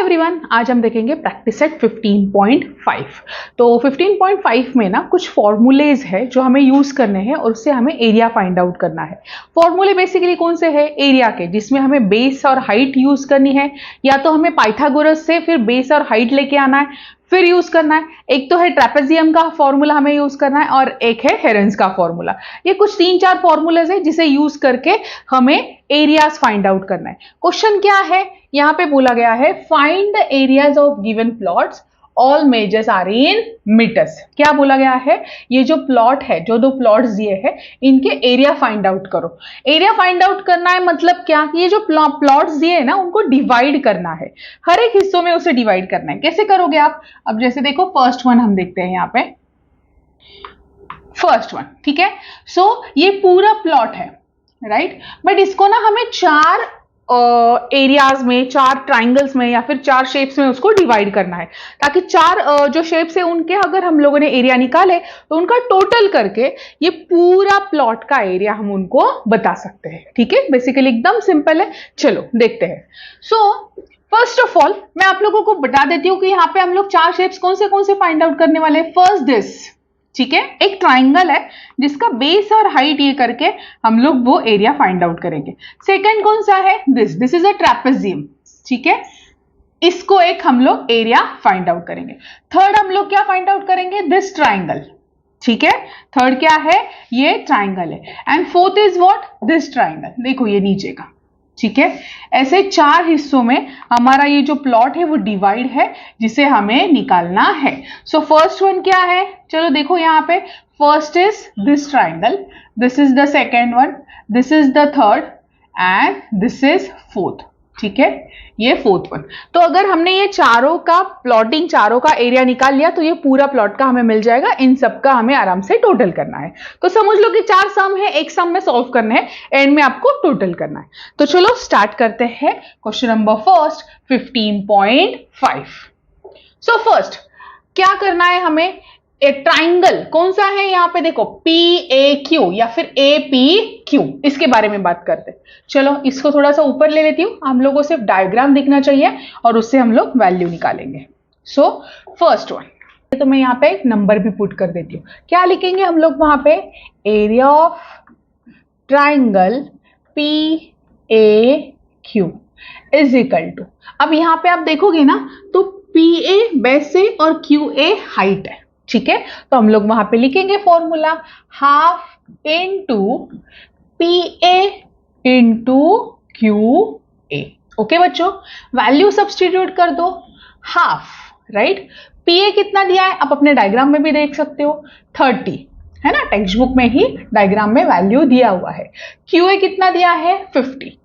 Everyone, आज हम देखेंगे प्रैक्टिस सेट 15.5। तो 15.5 में ना कुछ फॉर्मूलेज है जो हमें यूज करने हैं और उससे हमें एरिया फाइंड आउट करना है। फॉर्मूले बेसिकली कौन से है? एरिया के, जिसमें हमें बेस और हाइट यूज करनी है, या तो हमें पाइथागोरस से फिर बेस और हाइट लेके आना है फिर यूज करना है। एक तो है ट्रेपेजियम का फॉर्मूला हमें यूज करना है और एक है हेरेंस का फॉर्मूला। ये कुछ 3-4 फॉर्मूलाज है जिसे यूज करके हमें एरियाज फाइंड आउट करना है। क्वेश्चन क्या है? यहां पे बोला गया है find the areas of given plots, all measures are in metres. क्या बोला गया है? ये जो प्लॉट है, जो दो प्लॉट्स दिए हैं, इनके एरिया फाइंड आउट करो। एरिया फाइंड आउट करना है मतलब क्या? कि ये जो प्लॉट्स दिए है ना, उनको डिवाइड करना है, हर एक हिस्सों में उसे डिवाइड करना है। कैसे करोगे आप? अब जैसे देखो, फर्स्ट वन हम देखते हैं यहाँ पे, फर्स्ट वन, ठीक है। सो ये पूरा प्लॉट है, राइट, बट इसको ना हमें 4 एरियाज में, 4 ट्राइंगल्स में या फिर 4 शेप्स में उसको डिवाइड करना है, ताकि 4 जो शेप्स है उनके अगर हम लोगों ने एरिया निकाले तो उनका टोटल करके ये पूरा प्लॉट का एरिया हम उनको बता सकते हैं। ठीक है, बेसिकली एकदम सिंपल है। चलो देखते हैं। सो फर्स्ट ऑफ ऑल मैं आप लोगों को बता देती हूँ कि यहाँ पे हम लोग 4 शेप्स कौन से फाइंड आउट करने वाले हैं। फर्स्ट दिस, ठीक है, एक ट्राइंगल है जिसका बेस और हाइट ये करके हम लोग वो एरिया फाइंड आउट करेंगे। सेकंड कौन सा है? दिस इज अ ट्रेपेजियम, ठीक है, इसको एक हम लोग एरिया फाइंड आउट करेंगे। थर्ड हम लोग क्या फाइंड आउट करेंगे? दिस ट्राइंगल, ठीक है, थर्ड क्या है? ये ट्राइंगल है। And fourth is what? This triangle, देखो ये नीचे का, ठीक है। ऐसे 4 हिस्सों में हमारा ये जो प्लॉट है वो डिवाइड है, जिसे हमें निकालना है। सो फर्स्ट वन क्या है? चलो देखो यहाँ पे, first is this triangle, this is the second one, this is the third and this is fourth, ठीक है, ये फोर्थ वन। तो अगर हमने ये चारों का प्लॉटिंग, चारों का एरिया निकाल लिया तो ये पूरा प्लॉट का हमें मिल जाएगा। इन सब का हमें आराम से टोटल करना है। तो समझ लो कि 4 सम है, एक सम में सॉल्व करना है, एंड में आपको टोटल करना है। तो चलो स्टार्ट करते हैं question number first 15.5। So first क्या करना है हमें? एक ट्राइंगल कौन सा है यहाँ पे? देखो PAQ या फिर APQ, इसके बारे में बात करते हैं। चलो इसको थोड़ा सा ऊपर ले लेती हूँ, हम लोगों को सिर्फ डायग्राम दिखना चाहिए और उससे हम लोग वैल्यू निकालेंगे। सो फर्स्ट वन, तो मैं यहाँ पे एक नंबर भी पुट कर देती हूँ। क्या लिखेंगे हम लोग वहां पे? Area of triangle PAQ is equal to, अब यहाँ पे आप देखोगे ना तो PA बेस है और QA हाइट है, ठीक है। तो हम लोग वहां पे लिखेंगे formula, half into PA into QA। Okay बच्चों, वैल्यू सब्स्टिट्यूट कर दो, हाफ, राइट। PA कितना दिया है आप अपने डायग्राम में भी देख सकते हो, 30 है ना, टेक्स्ट बुक में ही डायग्राम में वैल्यू दिया हुआ है। QA कितना दिया है? 50,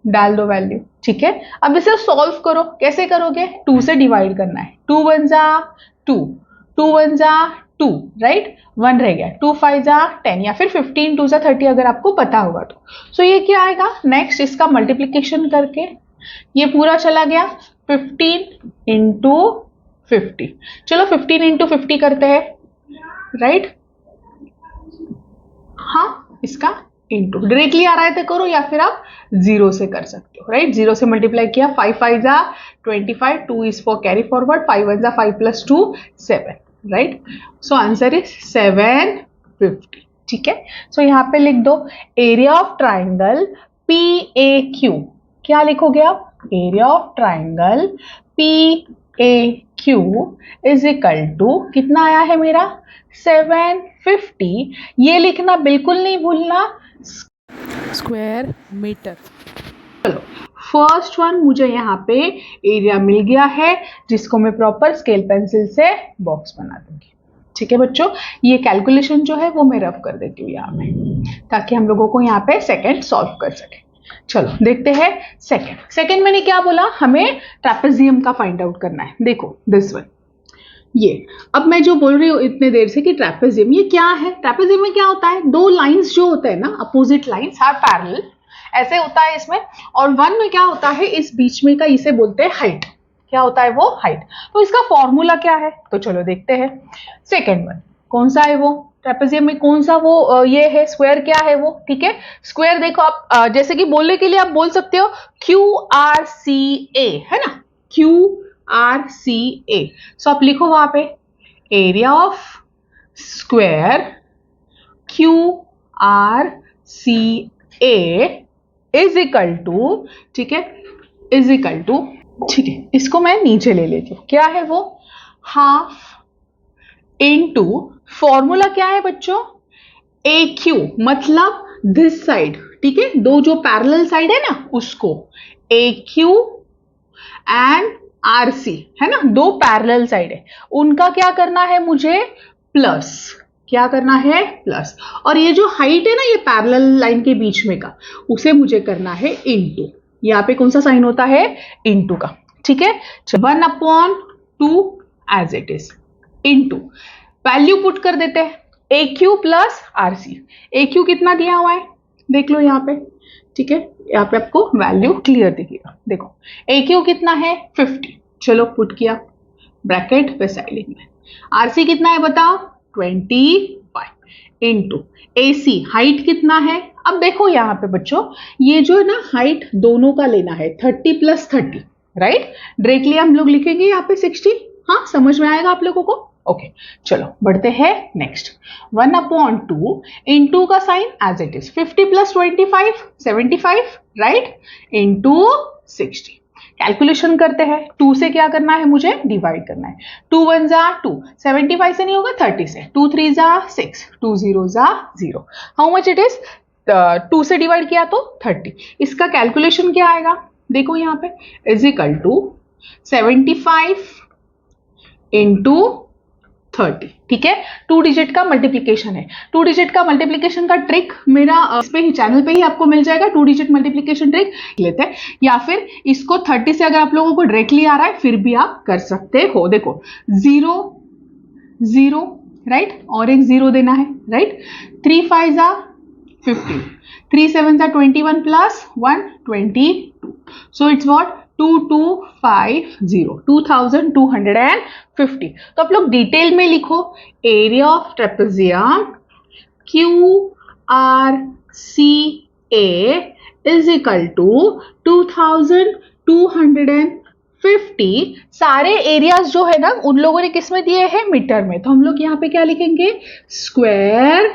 डाल दो वैल्यू, ठीक है। अब इसे सॉल्व करो, कैसे करोगे? 2 से डिवाइड करना है, 2 1 जा 2, 2 1 जा 2, राइट, 1 रह गया, 2 5 जा 10 या फिर 15 2 जा 30 अगर आपको पता होगा तो। सो ये क्या आएगा? नेक्स्ट इसका मल्टीप्लीकेशन करके ये पूरा चला गया 15 इंटू 50। चलो 15 इंटू 50 करते हैं, राइट। हाँ, इसका इंटू डायरेक्टली आ रहा है तो करो, या फिर आप 0 से कर सकते हो, राइट। 0 से मल्टीप्लाई किया, 5 5 जा 25, 2 इज फॉर कैरी फॉरवर्ड, 5 1 जा 5 plus 2 7, right. So answer is 750, ठीक है। सो यहाँ पे लिख दो एरिया ऑफ ट्राइंगल PAQ। क्या लिखोगे आप? Area of triangle PAQ is equal to, कितना आया है मेरा? 750। ये लिखना बिल्कुल नहीं भूलना, स्क्वायर मीटर। चलो फर्स्ट वन मुझे यहाँ पे एरिया मिल गया है, जिसको मैं प्रॉपर स्केल पेंसिल से बॉक्स बना दूंगी, ठीक है बच्चों। ये कैलकुलेशन जो है वो मैं रफ कर देती हूँ यहाँ पे, ताकि हम लोगों को यहाँ पे सेकंड सॉल्व कर सके। चलो देखते हैं सेकंड मैंने क्या बोला? हमें ट्रेपेजियम का फाइंड आउट करना है। देखो दिस वन, ये अब मैं जो बोल रही हूँ इतने देर से कि ट्रेपेजियम ये क्या है? ट्रेपेजियम में क्या होता है? 2 लाइंस जो होते हैं ना, अपोजिट लाइंस आर पैरेलल, ऐसे होता है इसमें। और वन में क्या होता है? इस बीच में का इसे बोलते हैं हाइट। क्या होता है वो? हाइट। तो इसका फॉर्मूला क्या है? तो चलो देखते हैं। सेकेंड वन कौन सा है वो? ट्रेपेजियम में कौन सा वो ये है? स्क्वायर क्या है वो? ठीक है, स्क्वायर देखो आप जैसे कि बोलने के लिए आप बोल सकते हो QRCA, है ना, Q RCA। सो आप लिखो वहां पे area of square QRCA is equal to, ठीक है, इज इक्वल टू, ठीक है, इसको मैं नीचे ले लेती हूँ, क्या है वो, हाफ इनटू, फॉर्मूला क्या है बच्चों, AQ मतलब दिस साइड, ठीक है, दो जो पैरेलल साइड है ना उसको AQ एंड RC है ना, दो पैरेलल साइड है, उनका क्या करना है मुझे, प्लस, क्या करना है, प्लस, और ये जो हाइट है ना ये पैरेलल लाइन के बीच में का, उसे मुझे करना है इनटू, यहाँ पे कौन सा साइन होता है, इनटू का, ठीक है, 1/2 as it is, into value put कर देते हैं, AQ प्लस RC, AQ कितना दिया हुआ है देख लो यहाँ पे, ठीक है, यहाँ पे आपको वैल्यू क्लियर दिखेगा, देखो AQ कितना है 50, चलो पुट किया ब्रैकेट वैसाइलिंग में, RC कितना है बताओ 25 इनटू AC हाइट कितना है, अब देखो यहाँ पे बच्चों ये जो है ना हाइट दोनों का लेना है 30 प्लस 30, राइट, डायरेक्टली हम लोग लिखेंगे यहाँ पे 60, हाँ समझ में आएगा आप लोगों को, ओके चलो बढ़ते हैं नेक्स्ट, 1/2 इनटू का sine as it is, 50 plus 25 75, right, into 60, calculation करते हैं, 2 से क्या करना है मुझे डिवाइड करना है, 2 1 जा 2, 75 से नहीं होगा 30 से, 2 3 जा 6, 2 0 जा 0, हाउ मच इट इज, 2 से डिवाइड किया तो 30, इसका कैलकुलेशन क्या आएगा देखो यहाँ पे, इज इक्वल टू 75 इंटू 30, ठीक है, 2 डिजिट का मल्टीप्लीकेशन है, 2 डिजिट का मल्टीप्लीकेशन का ट्रिक मेरा इस पे ही चैनल पे ही आपको मिल जाएगा, 2 डिजिट मल्टीप्लीकेशन ट्रिक लेते हैं, या फिर इसको 30 से अगर आप लोगों को डायरेक्टली आ रहा है फिर भी आप कर सकते हो, देखो 0 0, राइट, और एक 0 देना है, राइट, 3 5 जा 15, 3 7 जा 21 प्लस 1 22, सो इट्स व्हाट 2250, 2250, तो आप लोग डिटेल में लिखो area of trapezium QRCA is equal to 2250, सारे एरियाज जो है ना उन लोगों ने किस में दिए हैं, मीटर में, तो हम लोग यहाँ पे क्या लिखेंगे, स्क्वायर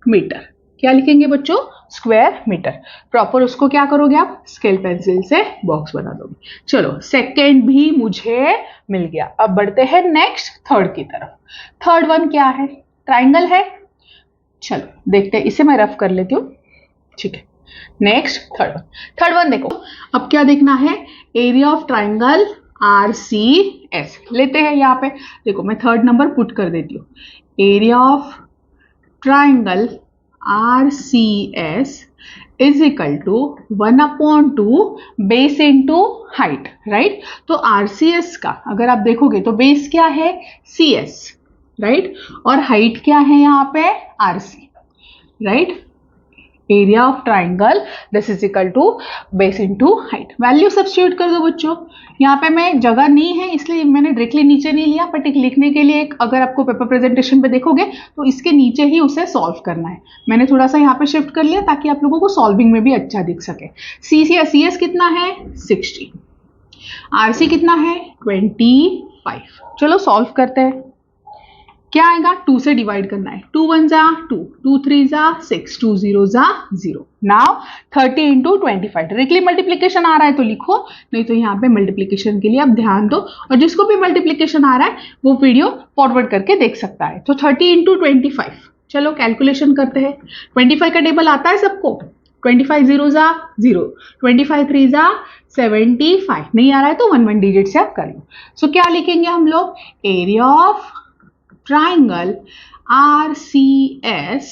मीटर, क्या लिखेंगे बच्चों, स्क्वायर मीटर, प्रॉपर उसको क्या करोगे आप, स्केल पेंसिल से बॉक्स बना दोगे, चलो सेकंड भी मुझे मिल गया, अब बढ़ते हैं नेक्स्ट थर्ड की तरफ, थर्ड वन क्या है, ट्राइंगल है, चलो देखते हैं, इसे मैं रफ कर लेती हूँ, ठीक है, नेक्स्ट थर्ड वन देखो, अब क्या देखना है, एरिया ऑफ ट्राइंगल RCS लेते हैं, यहाँ पे देखो मैं थर्ड नंबर पुट कर देती हूँ, area of triangle RCS is equal to 1/2 base into height, right, तो RCS का अगर आप देखोगे तो बेस क्या है CS, राइट, और हाइट क्या है यहाँ पे RC, right, area of triangle this is equal to base into height, value substitute कर दो बच्चों, यहाँ पे मैं जगह नहीं है इसलिए मैंने डायरेक्टली नीचे नहीं लिया, बट एक लिखने के लिए एक अगर आपको पेपर प्रेजेंटेशन पे देखोगे तो इसके नीचे ही उसे सॉल्व करना है, मैंने थोड़ा सा यहाँ पे शिफ्ट कर लिया ताकि आप लोगों को सॉल्विंग में भी अच्छा दिख सके, CS कितना है 60, RC कितना है 25, चलो सॉल्व करते हैं, क्या आएगा, 2 से डिवाइड करना है, 2 1 जा 2, 2 3 जा 6, 2 0 जा 0, नाउ 30 इंटू 25, डायरेक्टली मल्टीप्लीकेशन आ रहा है तो लिखो, नहीं तो यहाँ पे मल्टीप्लीकेशन के लिए आप ध्यान दो, और जिसको भी मल्टीप्लीकेशन आ रहा है वो वीडियो फॉरवर्ड करके देख सकता है, तो 30 इंटू 25, चलो कैलकुलेशन करते हैं, 25 का टेबल आता है सबको, 25 0 जा 0, 25 3 जा 75, नहीं आ रहा है तो 1 डिजिट से आप कर लो, सो क्या लिखेंगे हम लोग, area of triangle RCS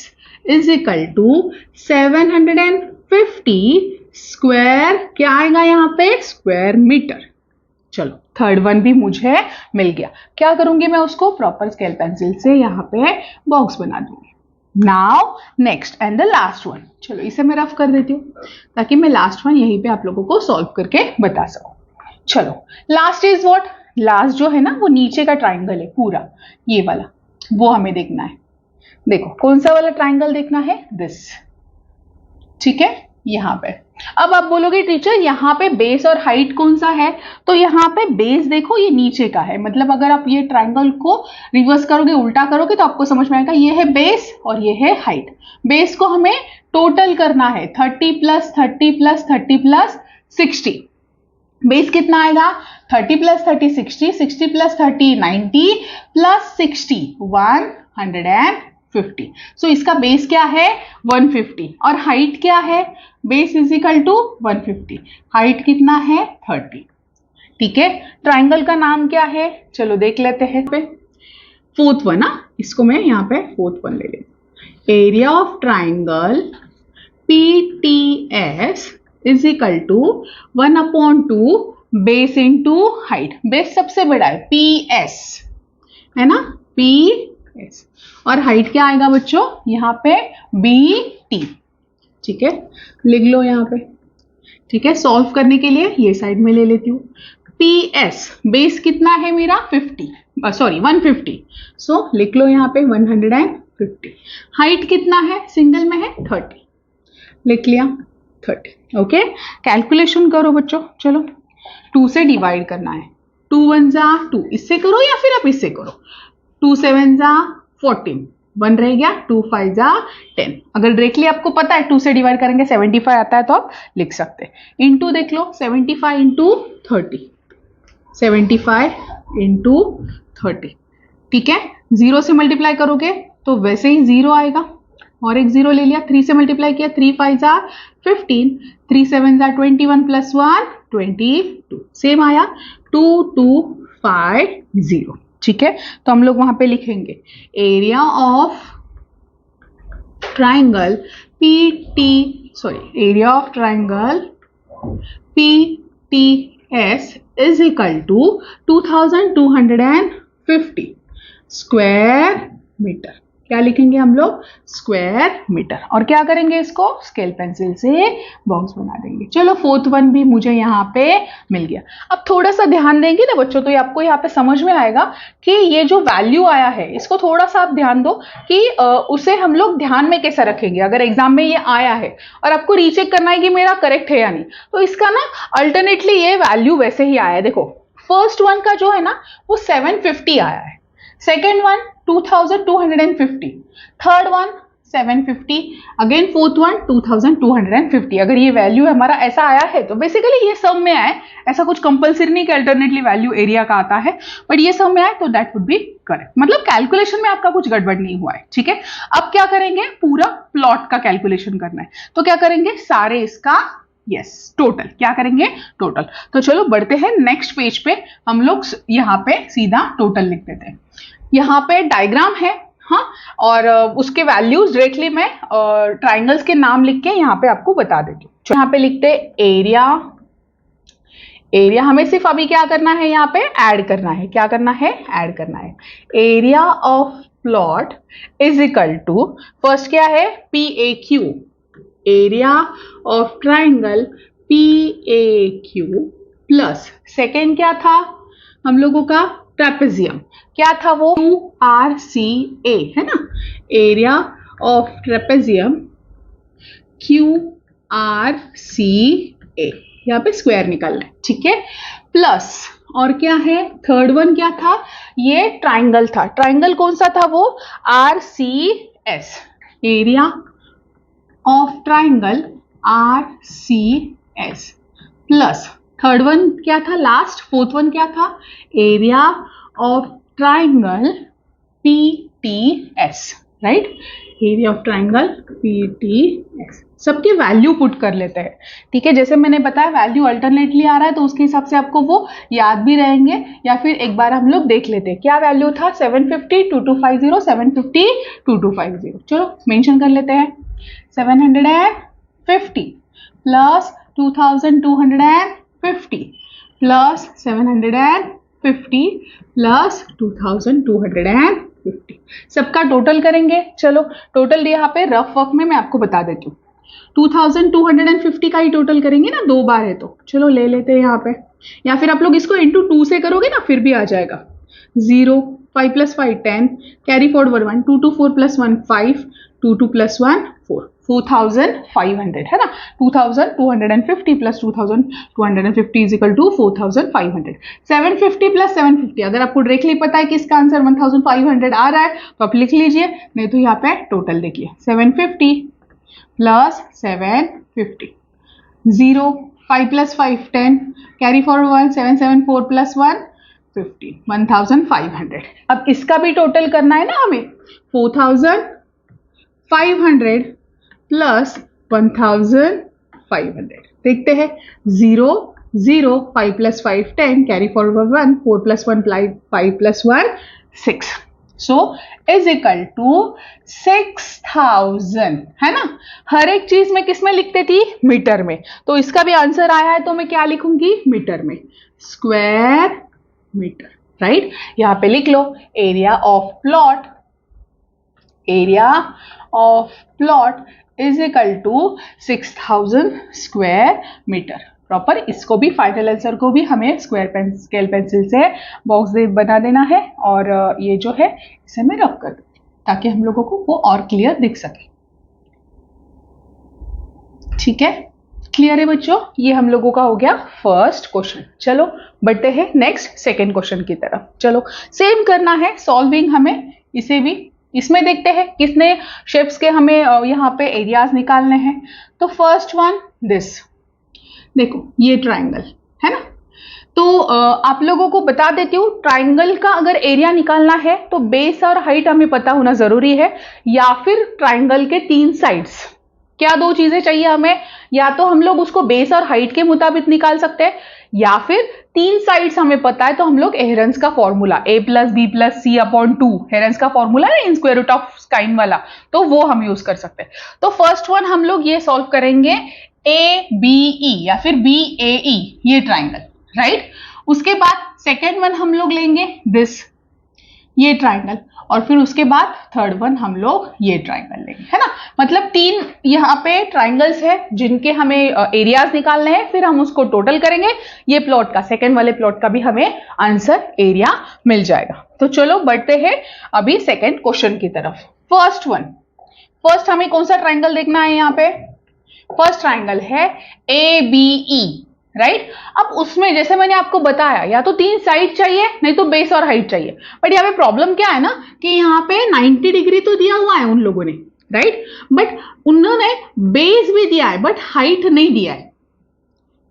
is equal to 750 square, क्या आएगा यहाँ पे, स्क्वायर मीटर, चलो थर्ड वन भी मुझे मिल गया, क्या करूंगी मैं उसको प्रॉपर स्केल पेंसिल से यहाँ पे बॉक्स बना दूंगी, now next and the last one, चलो इसे मैं रफ कर देती हूँ ताकि मैं लास्ट वन यहीं पे आप लोगों को सॉल्व करके बता सकूं, चलो लास्ट इज व्हाट, लास्ट जो है ना वो नीचे का ट्राइंगल है पूरा ये वाला, वो हमें देखना है, देखो कौन सा वाला ट्राइंगल देखना है, दिस, ठीक है, यहाँ पे। अब आप बोलोगे टीचर यहाँ पे बेस और हाइट कौन सा है, तो यहाँ पे बेस देखो ये नीचे का है, मतलब अगर आप ये ट्राइंगल को रिवर्स करोगे, उल्टा करोगे तो आपको समझ में आएगा ये है बेस और ये है हाइट। बेस को हमें टोटल करना है 30 प्लस 30 प्लस 30 प्लस 60। बेस कितना आएगा 30 प्लस 30 60, 60 प्लस 30 90 प्लस 60 150। सो इसका बेस क्या है 150 और हाइट क्या है, base is equal to 150, height कितना है 30। ठीक है, ट्राइंगल का नाम क्या है, चलो देख लेते हैं। फोर्थ वन, इसको मैं यहाँ पे फोर्थ वन ले लेती। Area of triangle PTS is equal to 1/2 base into height. Base सबसे बड़ा है PS है ना, PS, और हाइट क्या आएगा बच्चों यहाँ पे BT। ठीक है, लिख लो यहाँ पे। ठीक है, सॉल्व करने के लिए ये साइड में ले लेती हूँ। PS बेस कितना है मेरा 150, सो लिख लो यहाँ पे 150। हाइट कितना है, सिंगल में है 30, लिख लिया 30। ओके, कैलकुलेशन करो बच्चों। चलो 2 से डिवाइड करना है, 2 1 जा 2, इससे करो या फिर आप इससे करो। 2 7 जा 14, 1 रह गया, 2 5 जा 10। अगर डायरेक्टली आपको पता है 2 से डिवाइड करेंगे 75 आता है तो आप लिख सकते हैं। इंटू देख लो 75 इंटू 30, 75 इंटू 30। ठीक है, 0 से मल्टीप्लाई करोगे तो वैसे ही 0 आएगा, और एक 0 ले लिया। 3 से मल्टीप्लाई किया, 3 5 जा 15, 3 7 जा 21 प्लस 1 22, सेम आया 2250। ठीक है, तो हम लोग वहां पे लिखेंगे area of triangle area of triangle PTS is equal to 2250 square meter. क्या लिखेंगे हम लोग, स्क्वायर मीटर, और क्या करेंगे इसको स्केल पेंसिल से बॉक्स बना देंगे। चलो फोर्थ वन भी मुझे यहाँ पे मिल गया। अब थोड़ा सा ध्यान देंगे ना बच्चों तो ये आपको यहाँ पे समझ में आएगा कि ये जो वैल्यू आया है इसको थोड़ा सा आप ध्यान दो कि उसे हम लोग ध्यान में कैसे रखेंगे। अगर एग्जाम में ये आया है और आपको रीचेक करना है कि मेरा करेक्ट है या नहीं, तो इसका ना अल्टरनेटली ये वैल्यू वैसे ही आया है। देखो फर्स्ट वन का जो है ना वो 750 आया है, second one 2250, third one 750, again fourth one 2250। अगर ये वैल्यू हमारा ऐसा आया है तो बेसिकली ये सब में आए, ऐसा कुछ कंपल्सरी नहीं कि अल्टरनेटली वैल्यू एरिया का आता है, बट ये सब में आए तो दैट वुड बी करेक्ट, मतलब कैलकुलेशन में आपका कुछ गड़बड़ नहीं हुआ है। ठीक है, अब क्या करेंगे, पूरा प्लॉट का कैलकुलेशन करना है, तो क्या करेंगे सारे इसका टोटल, क्या करेंगे टोटल। तो चलो बढ़ते हैं नेक्स्ट पेज पे, हम लोग यहाँ पे सीधा टोटल लिख देते हैं। यहाँ पे डायग्राम है, हाँ, और उसके वैल्यूज डायरेक्टली मैं ट्राइंगल्स के नाम लिख के यहाँ पे आपको बता देती हूँ। यहाँ पे लिखते एरिया, हमें सिर्फ अभी क्या करना है, यहाँ पे ऐड करना है। क्या करना है, ऐड करना है। Area of plot is equal to, first क्या है PAQ, area of triangle PAQ plus second क्या था हम लोगों का ट्रेपेजियम, क्या था वो 2RCA है ना, एरिया ऑफ ट्रेपेजियम QRCA, यहाँ पे स्क्वायर निकालना है। ठीक है, प्लस और क्या है, थर्ड वन क्या था, ये ट्राइंगल था, ट्राइंगल कौन सा था वो RCS, area of triangle RCS plus third one क्या था लास्ट, फोर्थ वन क्या था, area of triangle PTS, right, area of triangle PTS। सबके वैल्यू पुट कर लेते हैं। ठीक है, जैसे मैंने बताया वैल्यू अल्टरनेटली आ रहा है तो उसके हिसाब से आपको वो याद भी रहेंगे, या फिर एक बार हम लोग देख लेते हैं क्या वैल्यू था, 750 2250, 750 2250। चलो मेंशन कर लेते हैं, 750 प्लस 2250 प्लस 750 प्लस 2250, सबका टोटल करेंगे। चलो टोटल यहाँ पे रफ वर्क में मैं आपको बता देती हूँ, 2250 का ही टोटल करेंगे ना, 2 बार है तो चलो ले लेते हैं यहाँ पे, या फिर आप लोग इसको इंटू 2 से करोगे ना फिर भी आ जाएगा। 0 5 + 5 10, कैरी फॉरवर्ड 1, 2 2 4 + 1 5, 2 2 + 1 4, 4,500 है ना, 2,250 plus 2,250 is equal to 4,500। 750 plus 750, अगर आपको डायरेक्टली पता है कि इसका आंसर 1,500 आ रहा है तो आप लिख लीजिए, नहीं तो यहाँ पे टोटल देखिए 750 plus 750, 0, 5 plus 5 10, carry forward 1, 774 plus 1 15, 1,500। अब इसका भी टोटल करना है ना हमें, 4,500 प्लस 1,500, देखते हैं, 0, 0, 5 plus 5 10, carry forward 1, 4 plus 1 5 plus 1 6, so is equal to 6,000, है ना। हर एक चीज में किस में लिखते थी, मीटर में, तो इसका भी आंसर आया है तो मैं क्या लिखूंगी, मीटर में, स्क्वायर मीटर, राइट। यहां पे लिख लो area of plot, area of plot is equal to 6,000 square metre. Proper इसको भी, फाइनल आंसर को भी हमें स्केल पेंसिल से बॉक्स बना देना है, और ये जो है इसे मैं रफ कर दूंगी ताकि हम लोगों को वो और क्लियर दिख सके। ठीक है, क्लियर है बच्चों, ये हम लोगों का हो गया फर्स्ट क्वेश्चन। चलो बढ़ते हैं नेक्स्ट सेकेंड क्वेश्चन की तरफ। चलो सेम करना है सॉल्विंग हमें, इसे भी इसमें देखते हैं कितने शेप्स के हमें यहाँ पे एरियाज निकालने हैं। तो फर्स्ट वन दिस, देखो ये ट्राइंगल है ना, तो आप लोगों को बता देती हूँ, ट्राइंगल का अगर एरिया निकालना है तो बेस और हाइट हमें पता होना जरूरी है, या फिर ट्राइंगल के 3 साइड्स, क्या 2 चीजें चाहिए हमें, या तो हम लोग उसको बेस और हाइट के मुताबिक निकाल सकते हैं, या फिर 3 साइड्स हमें पता है तो हम लोग हेरन्स का formula a plus B plus C upon 2, Heron's का फॉर्मूला है in square root of sign वाला, तो वो हम यूज कर सकते हैं। तो फर्स्ट वन हम लोग ये सॉल्व करेंगे ABE या फिर BAE, ये ट्राइंगल, राइट। उसके बाद सेकेंड वन हम लोग लेंगे दिस, ये ट्राइंगल, और फिर उसके बाद थर्ड वन हम लोग ये ट्राइंगल लेंगे, है ना। मतलब 3 यहाँ पे ट्राइंगल्स है जिनके हमें एरियाज निकालने हैं, फिर हम उसको टोटल करेंगे, ये प्लॉट का, सेकेंड वाले प्लॉट का भी हमें आंसर एरिया मिल जाएगा। तो चलो बढ़ते हैं अभी सेकेंड क्वेश्चन की तरफ। फर्स्ट वन, फर्स्ट हमें कौन सा ट्राइंगल देखना है, यहाँ पे फर्स्ट ट्राइंगल है ABE, राइट। अब उसमें जैसे मैंने आपको बताया, या तो 3 साइड चाहिए, नहीं तो बेस और हाइट चाहिए, बट यहाँ पे प्रॉब्लम क्या है ना कि यहाँ पे 90 डिग्री तो दिया हुआ है उन लोगों ने, राइट, बट उन्होंने बेस भी दिया है बट हाइट नहीं दिया है,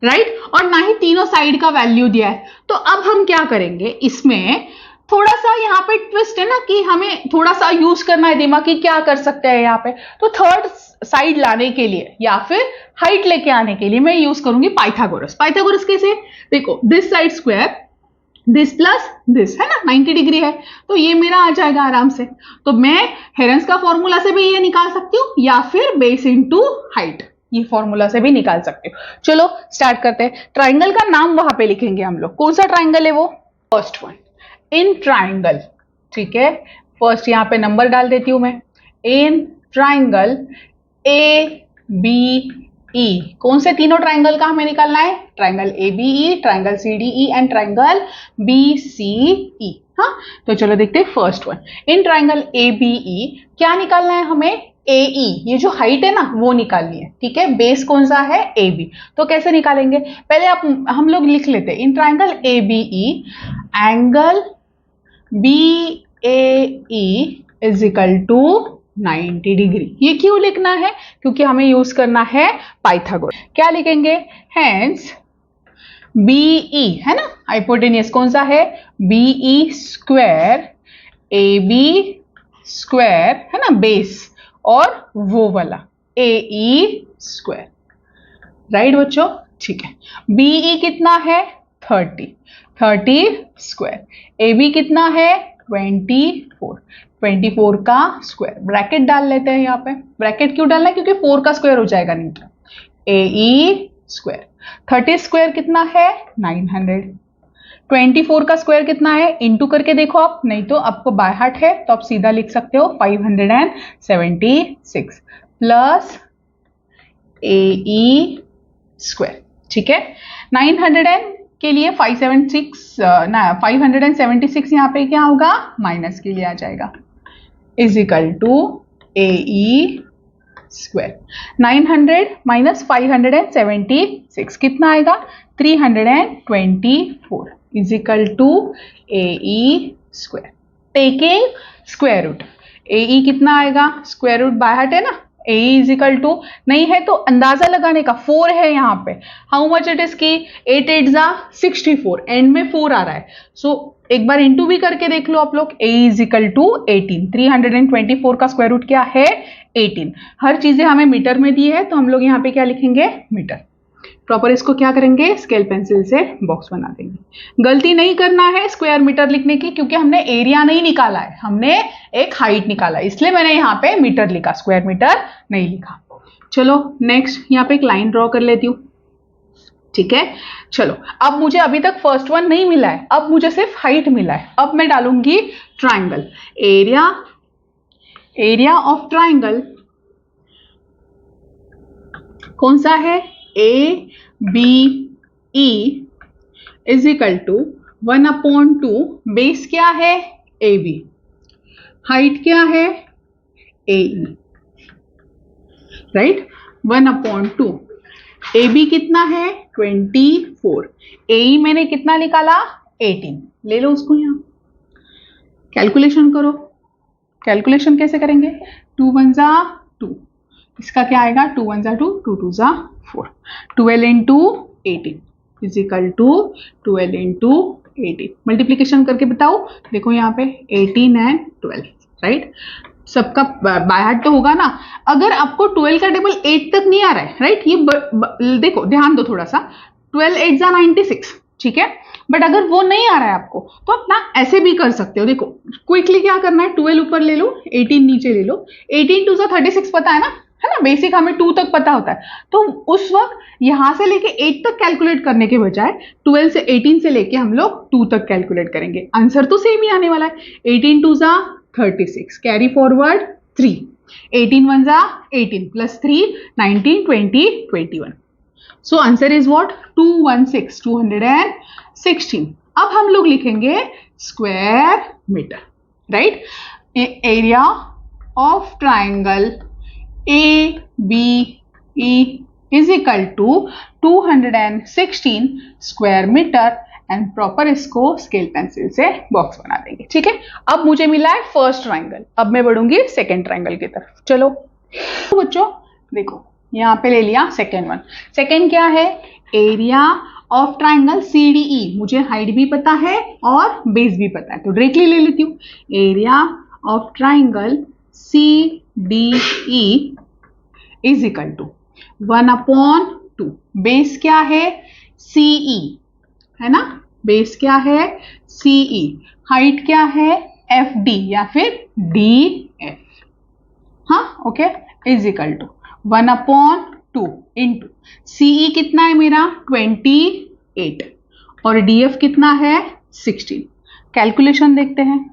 राइट, और ना ही तीनों साइड का वैल्यू दिया है। तो अब हम क्या करेंगे, इसमें थोड़ा सा यहाँ पे ट्विस्ट है ना कि हमें थोड़ा सा यूज करना है दिमाग की, क्या कर सकते हैं यहाँ पे, तो थर्ड साइड लाने के लिए या फिर हाइट लेके आने के लिए मैं यूज करूंगी पाइथागोरस। पाइथागोरस कैसे, देखो this side square, this plus this, है ना, 90 डिग्री है, तो ये मेरा आ जाएगा आराम से। तो मैं हेरन्स का फॉर्मूला से भी ये निकाल सकती हूँ, या फिर बेस इंटू हाइट, ये फॉर्मूला से भी निकाल सकते हो। चलो स्टार्ट करते हैं। ट्राइंगल का नाम वहां पे लिखेंगे हम लोग, कौन सा ट्राइंगल है वो, फर्स्ट वन इन ट्राइंगल, ठीक है। फर्स्ट यहां पे नंबर डाल देती हूं मैं, इन ट्राइंगल ABE, कौन से तीनों ट्राइंगल का हमें निकालना है, triangle ABE, triangle CDE and triangle BCE। हाँ, तो चलो देखते हैं फर्स्ट वन, इन ट्राइंगल ABE क्या निकालना है हमें, AE, ये जो हाइट है ना वो निकालनी है, ठीक है। बेस कौन सा है, AB, तो कैसे निकालेंगे, पहले हम लोग लिख लेते हैं, in triangle ABE angle BAE is equal to 90 degree. ये क्यों लिखना है, क्योंकि हमें यूज करना है पाइथागोरस। क्या लिखेंगे, हेंस BE, है ना, हाइपोटेनियस कौन सा है, BE स्क्वायर AB स्क्वायर, है ना, बेस, और वो वाला AE स्क्वायर, राइट बच्चों, ठीक है। BE कितना है 30 स्क्वायर, AB कितना है 24 का स्क्वायर, ब्रैकेट डाल लेते हैं यहाँ पे, ब्रैकेट क्यों डालना है, क्योंकि 4 का स्क्वायर हो जाएगा नहीं तो, AE स्क्वायर, 30 स्क्वायर कितना है 900, 24 का स्क्वायर कितना है, इंटू करके देखो आप, नहीं तो आपको बाय हार्ट है तो आप सीधा लिख सकते हो 576 प्लस AE स्क्वायर, ठीक है। 900 के लिए 576 यहाँ पे क्या होगा, माइनस के लिए आ जाएगा, is equal to AE square. 900 minus 576 कितना आएगा? 324 is equal to AE square. Taking square root, AE कितना आएगा? स्क्वायर रूट बाय हार्ट है ना, AE इज इक्वल टू, नहीं है तो अंदाजा लगाने का, 4 है यहाँ पे। हाउ मच इट इज की 8 8 जा 64, एंड में 4 आ रहा है, सो एक बार इंटू भी करके देख लो आप लोग। AE इज इक्वल टू 18, 324 का स्क्वायर रूट क्या है? 18। हर चीजें हमें मीटर में दी है तो हम लोग यहाँ पे क्या लिखेंगे? मीटर। प्रॉपर इसको क्या करेंगे? स्केल पेंसिल से बॉक्स बना देंगे। गलती नहीं करना है स्क्वायर मीटर लिखने की, क्योंकि हमने एरिया नहीं निकाला है, हमने एक हाइट निकाला है, इसलिए मैंने यहाँ पे मीटर लिखा, स्क्वायर मीटर नहीं लिखा। चलो नेक्स्ट यहाँ पे एक लाइन ड्रॉ कर लेती हूँ, ठीक है। चलो अब मुझे अभी तक फर्स्ट वन नहीं मिला है, अब मुझे सिर्फ हाइट मिला है। अब मैं डालूंगी ट्राइंगल, एरिया ऑफ ट्राइंगल कौन सा है? ABE is equal to 1/2, base क्या है? AB, हाइट क्या है? AE, right. 1/2, AB कितना है? 24, AE मैंने कितना निकाला? 18। ले लो उसको, यहां कैलकुलेशन करो। कैलकुलेशन कैसे करेंगे? 2 1 जा 2, इसका क्या आएगा? 2 1 जा 2, 2 2 जा 4, 12 into 18 is equal to 12 into 18। Multiplication करके बताओ, देखो यहाँ पे 18 एंड 12, राइट। सबका बाय हार्ट तो होगा ना। अगर आपको 12 का टेबल 8 तक नहीं आ रहा है, राइट, ये देखो ध्यान दो थोड़ा सा, 12 8 जा 96, ठीक है। बट अगर वो नहीं आ रहा है आपको तो आप ना ऐसे भी कर सकते हो। देखो क्विकली क्या करना है, 12 ऊपर ले लो, 18 नीचे ले लो, 18 2 जा 36 पता है ना, बेसिक हमें 2 तक पता होता है। तो उस वक्त यहां से लेके 8 तक कैलकुलेट करने के बजाय 12 से 18 से लेके हम लोग 2 तक कैलकुलेट करेंगे, आंसर तो सेम ही आने वाला है। 18 2 जा 36, कैरी फॉरवर्ड 3, 18 1 जा 18 plus 3 19 20 21। So answer is what? 216, 216। अब हम लोग लिखेंगे square meter, right. Area of triangle ABE is equal to 216 square meter, and proper इसको स्केल पेंसिल से बॉक्स बना देंगे, ठीक है। अब मुझे मिला है फर्स्ट ट्राइंगल, अब मैं बढ़ूंगी सेकेंड ट्राइंगल की तरफ। चलो तो बच्चों देखो यहाँ पे ले लिया सेकेंड वन। सेकेंड क्या है? एरिया ऑफ ट्राइंगल CDE, मुझे हाइट भी पता है और बेस भी पता है, तो डायरेक्टली ले लेती हूँ। Area of triangle CDE is equal to 1/2, base क्या है? CE, है ना, बेस क्या है? CE, हाइट क्या है? FD या फिर DF, हाँ okay, is equal to 1/2 into CE कितना है मेरा? 28 और DF कितना है? 16। कैलकुलेशन देखते हैं,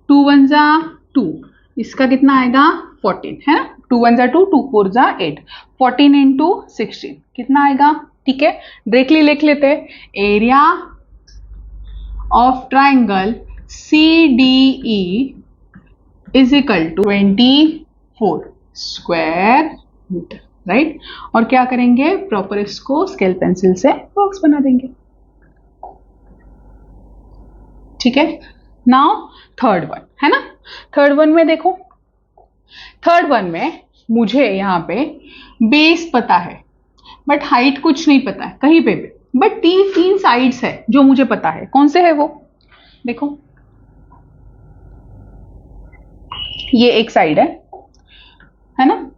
2 1 जा 2, इसका कितना आएगा? 14, है ना। 2 1 जा 2, 2 4 जा 8, 14 इंटू 16 कितना आएगा? ठीक है, डायरेक्टली लिख लेते हैं। Area of triangle CDE is equal to 24 square meter, right. और क्या करेंगे? प्रॉपर इसको स्केल पेंसिल से बॉक्स बना देंगे, ठीक है। नाउ थर्ड वन, है ना। थर्ड वन में देखो, थर्ड वन में मुझे यहाँ पे बेस पता है बट हाइट कुछ नहीं पता है कहीं पे भी, बट तीन साइड्स है जो मुझे पता है। कौन से है वो? देखो ये एक साइड है ना,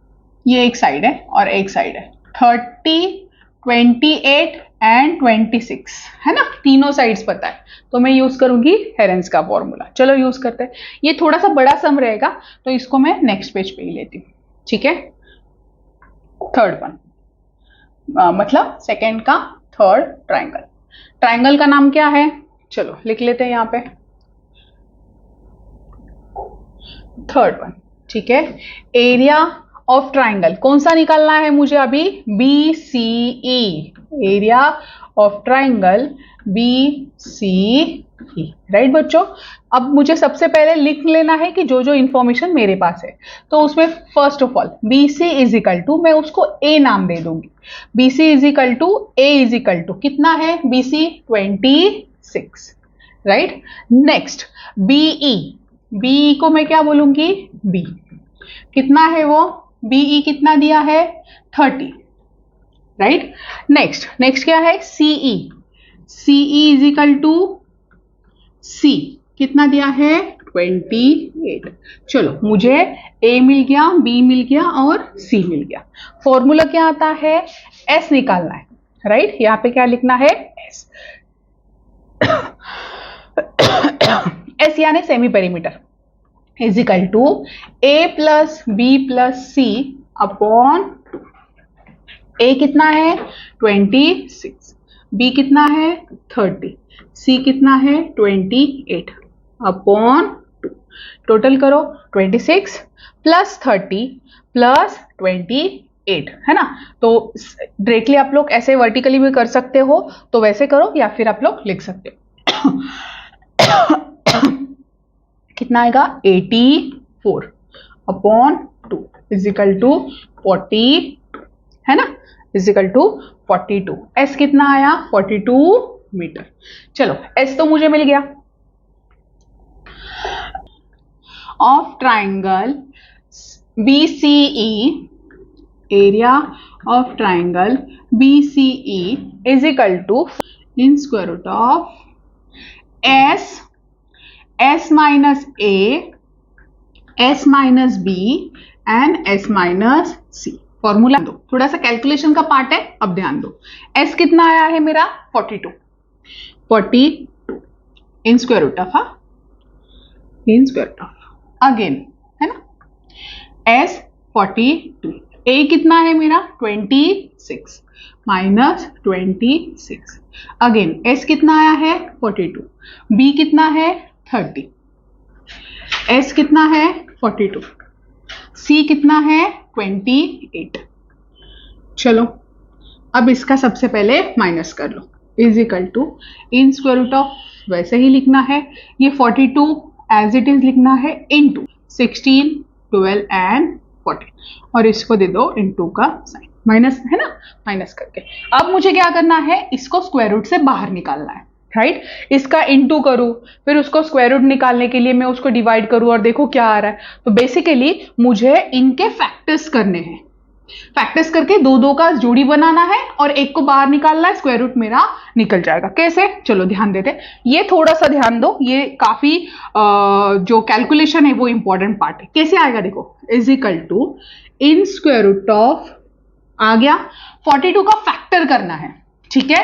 ये एक साइड है और एक साइड है। 30 28 एंड 26, है ना, तीनों साइड्स पता है, तो मैं यूज करूंगी हेरेंस का फॉर्मूला। चलो यूज करते हैं। ये थोड़ा सा बड़ा सम रहेगा तो इसको मैं नेक्स्ट पेज पे ही लेती हूँ, ठीक है। थर्ड वन मतलब सेकेंड का थर्ड ट्राइंगल। ट्राइंगल का नाम क्या है? चलो लिख लेते हैं यहाँ पे, थर्ड वन, ठीक है। एरिया ऑफ ट्राइंगल कौन सा निकालना है मुझे अभी? BCE, area of triangle BCE right बच्चों। अब मुझे सबसे पहले लिख लेना है कि जो जो इंफॉर्मेशन मेरे पास है। तो उसमें first of all BC is equal to, मैं उसको A नाम दे दूंगी। BC is equal to A is equal to कितना है BC 26, राइट। नेक्स्ट BE को मैं क्या बोलूंगी B, कितना है वो BE कितना दिया है 30, राइट। नेक्स्ट क्या है CE is equal to C कितना दिया है 28। चलो मुझे A मिल गया, B मिल गया और C मिल गया। फॉर्मूला क्या आता है S निकालना है, राइट। यहाँ पे क्या लिखना है S S यानी semi perimeter is equal to A plus B plus C upon A कितना है 26, B कितना है 30, C कितना है 28 अपॉन 2। टोटल करो 26 प्लस 30 प्लस 28, है ना। तो डायरेक्टली आप लोग ऐसे वर्टिकली भी कर सकते हो, तो वैसे करो या फिर आप लोग लिख सकते हो। कितना आएगा 84 अपॉन 2 इज इक्वल टू 40, है ना, इज इक्वल टू 42। S कितना आया 42 मीटर। चलो S तो मुझे मिल गया। Of triangle BCE, area of triangle BCE is equal to in square root of S minus A, S minus B and S minus C। Formula दो, थोड़ा सा कैलकुलेशन का पार्ट है, अब ध्यान दो। S कितना आया है मेरा 42 in square root of again, है ना। S 42, A कितना है मेरा 26 माइनस 26 अगेन, S कितना आया है 42, B कितना है 30, S कितना है 42, C कितना है 28। चलो अब इसका सबसे पहले माइनस कर लो, is equal to in square root of, वैसे ही लिखना है, ये 42 एज इट इज लिखना है इनटू 16, 12 एंड 14 और इसको दे दो इनटू का साइन, माइनस है ना, माइनस करके। अब मुझे क्या करना है, इसको स्क्वायर रूट से बाहर निकालना है, राइट। इसका इनटू करूं, फिर उसको स्क्वायर रूट निकालने के लिए मैं उसको डिवाइड करूं और देखो क्या आ रहा है। तो बेसिकली मुझे इनके फैक्टर्स करने हैं, फैक्टर्स करके दो दो का जोड़ी बनाना है और एक को बाहर निकालना है, स्क्वायर रूट मेरा निकल जाएगा। कैसे, चलो ध्यान देते, ये थोड़ा सा ध्यान दो, ये काफी जो कैलकुलेशन है वो इंपॉर्टेंट पार्ट है। कैसे आएगा देखो, is equal to in square root of आ गया, 42 का फैक्टर करना है, ठीक है।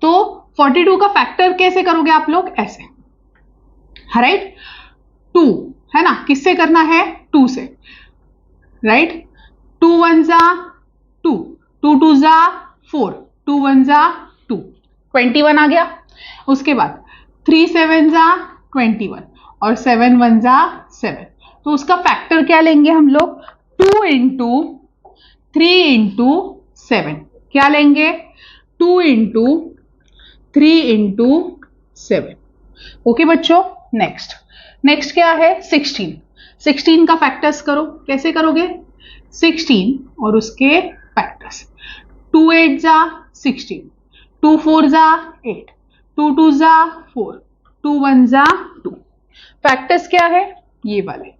तो 42 का फैक्टर कैसे करोगे आप लोग, ऐसे, राइट। 2 है ना, किससे करना है 2 से, राइट। 2 1 जा 2, 2 2 जा 4, 2 1 जा 2, 21 आ गया। उसके बाद 3 7 जा 21 और 7 1 जा 7, तो उसका फैक्टर क्या लेंगे हम लोग, 2 इंटू 3 इंटू 7, क्या लेंगे 2 इंटू 3 इंटू 7। ओके बच्चों, नेक्स्ट क्या है 16 का फैक्टर्स करो। कैसे करोगे, 16 और उसके फैक्टर्स, 2 8 जा 16, 2 4 जा 8, 2 2 जा 4, 2 1 जा 2। फैक्टर्स क्या है, ये वाले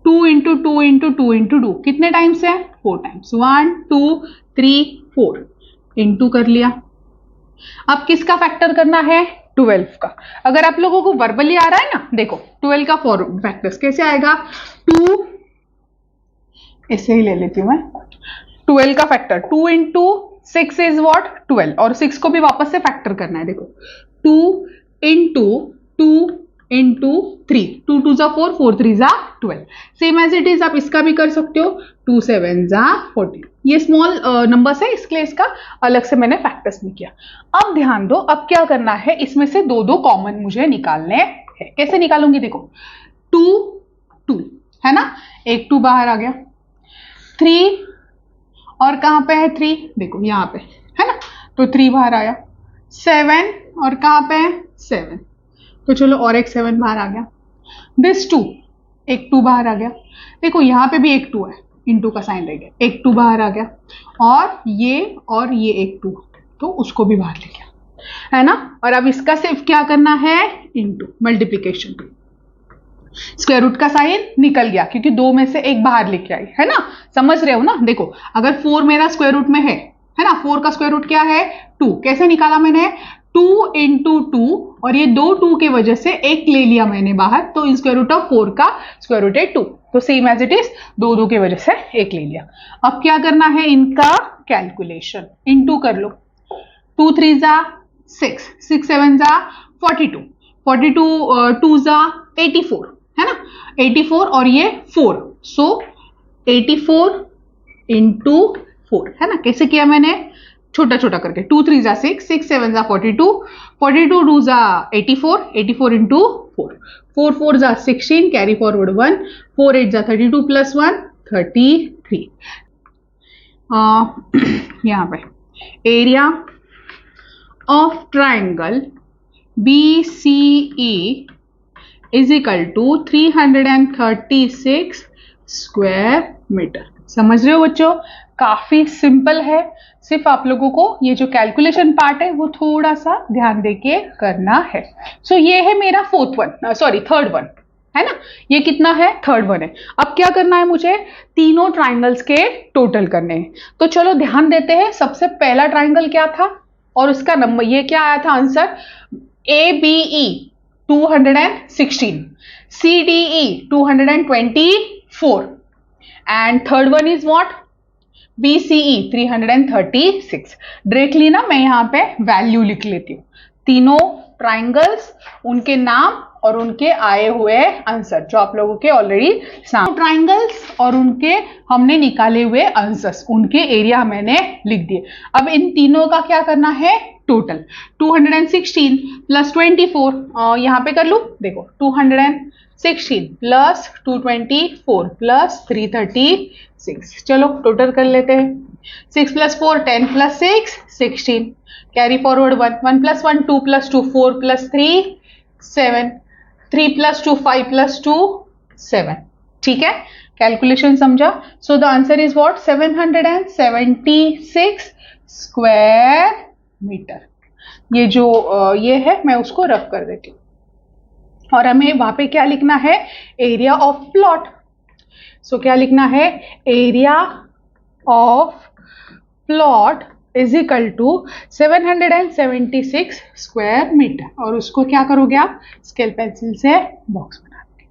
2 इंटू 2 इंटू 2 इंटू 2 कितने टाइम्स है 4 टाइम्स, 1 2 3 4 इंटू कर लिया। अब किसका फैक्टर करना है 12 का। अगर आप लोगों को वर्बली आ रहा है ना, देखो 12 का फैक्टर्स कैसे आएगा, 2 ऐसे ही ले लेती हूं मैं, 12 का फैक्टर 2 इंटू 6 इज वॉट 12 और 6 को भी वापस से फैक्टर करना है। देखो 2 इंटू 2 इंटू 3, 2 2 जा 4, 4 3 जा 12, सेम एज इट इज आप इसका भी कर सकते हो, 2 7 जा 14। ये स्मॉल नंबर्स है, इसके लिए इसका अलग से मैंने फैक्टर्स नहीं किया। अब ध्यान दो, अब क्या करना है, इसमें से दो दो कॉमन मुझे निकालने हैं। कैसे निकालूंगी, देखो 2 2 है ना, एक 2 बाहर आ गया, 3 और कहां पे है 3, देखो यहां पे है ना, तो 3 बाहर आया, 7 और कहां पे है 7, तो चलो और एक 7 बाहर आ गया। दिस 2, एक 2 बाहर आ गया। देखो यहाँ पे भी एक 2 है, इंटू का साइन रह गया, एक 2 बाहर आ गया, और ये एक 2, तो उसको भी बाहर ले गया, है ना। और अब इसका सिर्फ क्या करना है, इंटू, मल्टीप्लीकेशन। स्क्वायर रूट का साइन निकल गया क्योंकि 2 में से एक बाहर लेके आई, है ना। समझ रहे हो ना। देखो अगर 4 मेरा स्क्वायर रूट में है ना, 4 का स्क्वायर रूट क्या है, 2। कैसे निकाला मैंने, 2 इंटू 2, और ये 2 2 के वजह से एक ले लिया मैंने बाहर, तो स्क्वायर रूट ऑफ 4 का स्क्वायर रूट है 2, तो सेम एज इट इज 2 2 के वजह से एक ले लिया। अब क्या करना है, इनका कैलकुलेशन, इंटू कर लो। 2 3 जा 6, 6 7 जा 42, 42 2 जा 84, है ना, 84 और ये 4, सो 84 इंटू 4, है ना। कैसे किया मैंने, छोटा छोटा करके, 2 3 जा 6, 6 7 जा 42, 42 2 जा 84, 84 इंटू 4, 4 4 जा 16, कैरी फॉरवर्ड 1, 4 8 जा 32 प्लस 1 33। यहाँ पे area of triangle BCE is equal to 336 square meter. समझ रहे हो बच्चों, काफी सिंपल है। सिर्फ आप लोगों को ये जो कैलकुलेशन पार्ट है वो थोड़ा सा ध्यान देके करना है। सो ये है मेरा थर्ड वन, है ना। ये कितना है, थर्ड वन है। अब क्या करना है मुझे, तीनों ट्राइंगल्स के टोटल करने हैं। तो चलो ध्यान देते हैं। सबसे पहला ट्राइंगल क्या था और उसका नंबर ये क्या आया था answer, ABE 216, CDE 224, and third one is what, BCE 336। Directly ना मैं यहाँ पे वैल्यू लिख लेती हूँ, तीनों ट्राइंगल्स, उनके नाम और उनके आए हुए आंसर जो आप लोगों के ऑलरेडी ट्राइंगल्स और उनके हमने निकाले हुए आंसर्स, उनके एरिया मैंने लिख दिए। अब इन तीनों का क्या करना है, टोटल 216 प्लस 24, यहाँ पे कर लूँ, देखो 216 प्लस 224 प्लस 336, चलो टोटल कर लेते हैं। 6 plus 4 10 plus 6 16, carry forward 1, 1 plus 1 2 plus 2 4 plus 3 7, 3 plus 2 5 plus 2 7। ठीक है, कैलकुलेशन समझा। So the answer is what, 776 square meter. ये जो ये है मैं उसको रफ कर देती हूँ, और हमें वहां पे क्या लिखना है, एरिया ऑफ प्लॉट। सो क्या लिखना है, area of plot is equal to 776 square meter, और उसको क्या करोगे आप, स्केल पेंसिल से बॉक्स बना दोगे।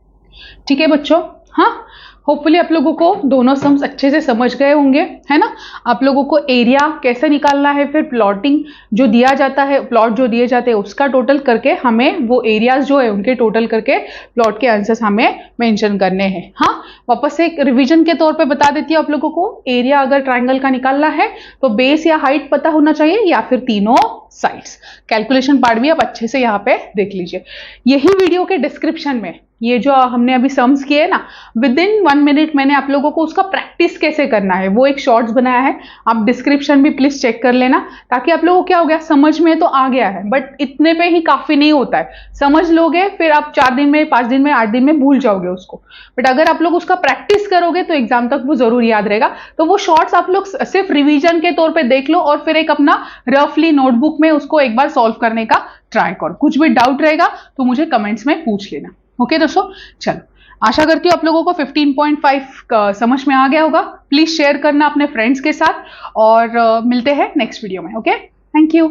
ठीक है बच्चों, हाँ, होपफुली आप लोगों को दोनों सम्स अच्छे से समझ गए होंगे, है ना। आप लोगों को एरिया कैसे निकालना है, फिर प्लॉटिंग जो दिया जाता है, प्लॉट जो दिए जाते हैं उसका टोटल करके हमें वो एरियाज जो है उनके टोटल करके प्लॉट के आंसर्स हमें मेंशन करने हैं। हाँ, वापस से एक रिवीजन के तौर पे बता देती हूँ आप लोगों को, एरिया अगर ट्राइंगल का निकालना है तो बेस या हाइट पता होना चाहिए या फिर तीनों साइड्स। कैलकुलेशन पार्ट भी आप अच्छे से यहाँ पे देख लीजिए। यही वीडियो के डिस्क्रिप्शन में ये जो हमने अभी सम्स किए ना, विद इन 1 मिनट मैंने आप लोगों को उसका प्रैक्टिस कैसे करना है वो एक शॉर्ट्स बनाया है, आप डिस्क्रिप्शन भी प्लीज चेक कर लेना, ताकि आप लोगों को क्या हो गया, समझ में तो आ गया है, बट इतने पे ही काफी नहीं होता है। समझ लोगे फिर आप 4 दिन में, 5 दिन में, 8 दिन में भूल जाओगे उसको, बट अगर आप लोग उसका प्रैक्टिस करोगे तो एग्जाम तक वो जरूर याद रहेगा। तो वो शॉर्ट्स आप लोग सिर्फ रिविजन के तौर पर देख लो और फिर एक अपना रफली नोटबुक में उसको एक बार सॉल्व करने का ट्राई करो। कुछ भी डाउट रहेगा तो मुझे कमेंट्स में पूछ लेना। ओके दोस्तों, चलो आशा करती हूँ आप लोगों को 15.5 समझ में आ गया होगा। प्लीज शेयर करना अपने फ्रेंड्स के साथ, और मिलते हैं नेक्स्ट वीडियो में। Okay, thank you.